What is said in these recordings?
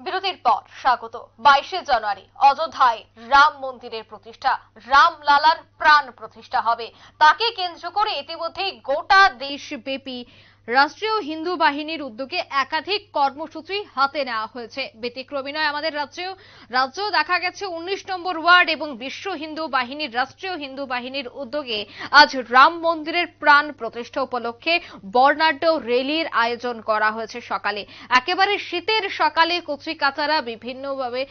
বিরতির পর স্বাগত। 22শে জানুয়ারি অযোধ্যায় রাম মন্দিরের প্রতিষ্ঠা, রামলালার প্রাণ প্রতিষ্ঠা হবে। তাকে কেন্দ্র করে ইতিমধ্যেই গোটা দেশব্যাপী রাষ্ট্রীয় হিন্দু বাহিনীর উদ্যোগে একাধিক কর্মসূচি হাতে নেওয়া হয়েছে। ব্যতিক্রমী নয় আমাদের রাজ্যেও দেখা গেছে 19 নম্বর ওয়ার্ড এবং বিশ্ব হিন্দু বাহিনীর রাষ্ট্রীয় হিন্দু বাহিনীর উদ্যোগে আজ রাম মন্দিরের প্রাণ প্রতিষ্ঠা উপলক্ষে বর্ণাঢ্য র্যালির আয়োজন করা হয়েছে। সকালে একেবারে শীতের সকালে কচিকাচারা বিভিন্নভাবে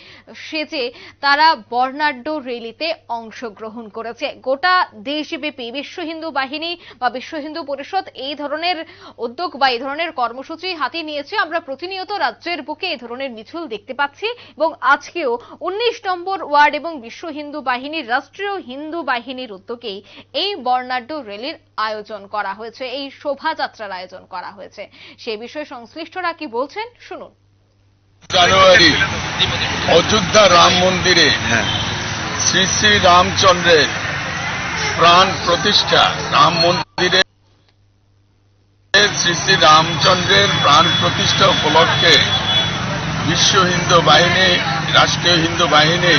সেজে তারা বর্ণাঢ্য র্যালিতে অংশগ্রহণ করেছে। গোটা দেশব্যাপী বিশ্ব হিন্দু বাহিনী বা বিশ্ব হিন্দু পরিষদ এই ধরনের উদ্যোগ বা এই ধরনের কর্মসূচি হাতে নিয়েছে। আমরা প্রতিনিয়ত রাজ্যের বুকে এই ধরনের মিছিল দেখতে পাচ্ছি এবং আজকেও 19 নম্বর ওয়ার্ড এবং বিশ্ব হিন্দু বাহিনীর রাষ্ট্রীয় হিন্দু বাহিনীর উদ্যোগে এই বর্ণাঢ্য র্যালির আয়োজন করা হয়েছে, এই শোভাযাত্রার আয়োজন করা হয়েছে। সেই বিষয়ে সংশ্লিষ্টরা কি বলছেন শুনুন। জানুয়ারি অযোধ্যা রাম মন্দিরে শ্রী শ্রী রামচন্দ্রের প্রাণ প্রতিষ্ঠা, রাম মন্দিরে শ্রী শ্রী রামচন্দ্রের প্রাণ প্রতিষ্ঠা উপলক্ষে বিশ্ব হিন্দু বাহিনী, রাষ্ট্রীয় হিন্দু বাহিনী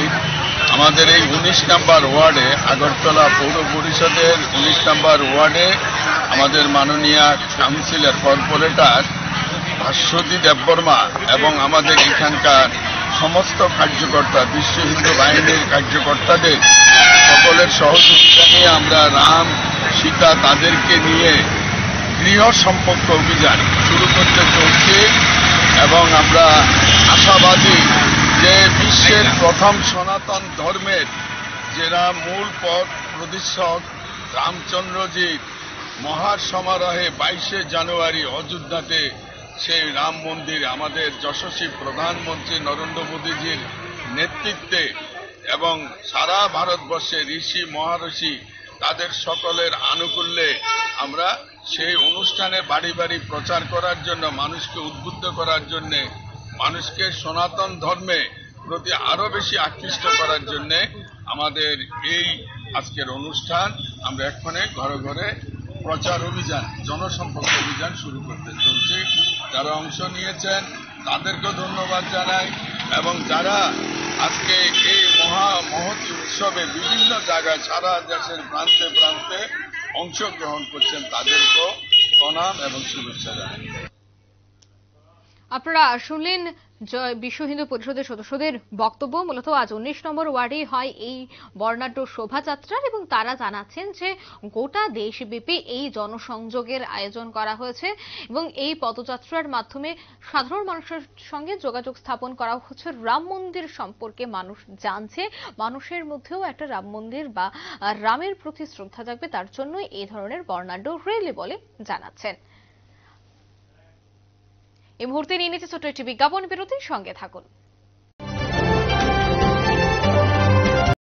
আমাদের এই 19 নম্বর ওয়ার্ডে, আগরতলা পৌর পরিষদের 19 নম্বর ওয়ার্ডে আমাদের মাননীয় কাউন্সিলর কর্পোরেটর ভাস্বতী দেববর্মা এবং আমাদের এখানকার সমস্ত কার্যকর্তা, বিশ্ব হিন্দু বাহিনীর কার্যকর্তাদের সকলের সহযোগিতা নিয়ে আমরা রাম সীতা তাদেরকে নিয়ে গৃহ সম্পর্ক অভিযান শুরু করতে চলছে এবং আমরা আশাবাদী যে বিশ্বের প্রথম সনাতন ধর্মের যারা মূল পথ প্রদর্শক রামচন্দ্রজির মহাসমারোহে 22শে জানুয়ারি অযোধ্যাতে সেই রাম মন্দির আমাদের যশস্বী প্রধানমন্ত্রী নরেন্দ্র মোদীজির নেতৃত্বে এবং সারা ভারতবর্ষে ঋষি মহারষি তাদের সকলের আনুকূল্যে আমরা সেই অনুষ্ঠানে বাড়ি বাড়ি প্রচার করার জন্য, মানুষকে উদ্বুদ্ধ করার জন্য, মানুষকে সনাতন ধর্মে প্রতি আরো বেশি আকৃষ্ট করার জন্য আমাদের এই আজকের অনুষ্ঠান। আমরা এক্ষণে ঘরে ঘরে প্রচার অভিযান, জনসম্পর্ক অভিযান শুরু করতে চলছি। যারা অংশ নিয়েছেন তাদেরকে ধন্যবাদ জানাই এবং যারা আজকে এই মহতী উৎসবে বিভিন্ন জায়গায় সারা দেশের প্রান্তে প্রান্তে অংশগ্রহণ করছেন তাদেরকেও প্রণাম এবং শুভেচ্ছা জানাই। আপনারা শুনলেন বিশ্ব হিন্দু পরিষদের সদস্যদের বক্তব্য। মূলত আজ 19 নম্বর ওয়ার্ডে হয় এই বর্ণাঢ্য শোভাযাত্রার এবং তারা জানাচ্ছেন যে গোটা দেশব্যাপী এই জনসংযোগের আয়োজন করা হয়েছে এবং এই পদযাত্রার মাধ্যমে সাধারণ মানুষের সঙ্গে যোগাযোগ স্থাপন করা হচ্ছে। রাম মন্দির সম্পর্কে মানুষ জানছে, মানুষের মধ্যেও একটা রাম মন্দির বা রামের প্রতি শ্রদ্ধা থাকবে, তার জন্য এই ধরনের বর্ণাঢ্য র্যালি বলে জানাচ্ছেন। এই মুহূর্তে নিয়ে নিচ্ছে ছোট্ট একটি বিজ্ঞাপন বিরতির সঙ্গে থাকুন।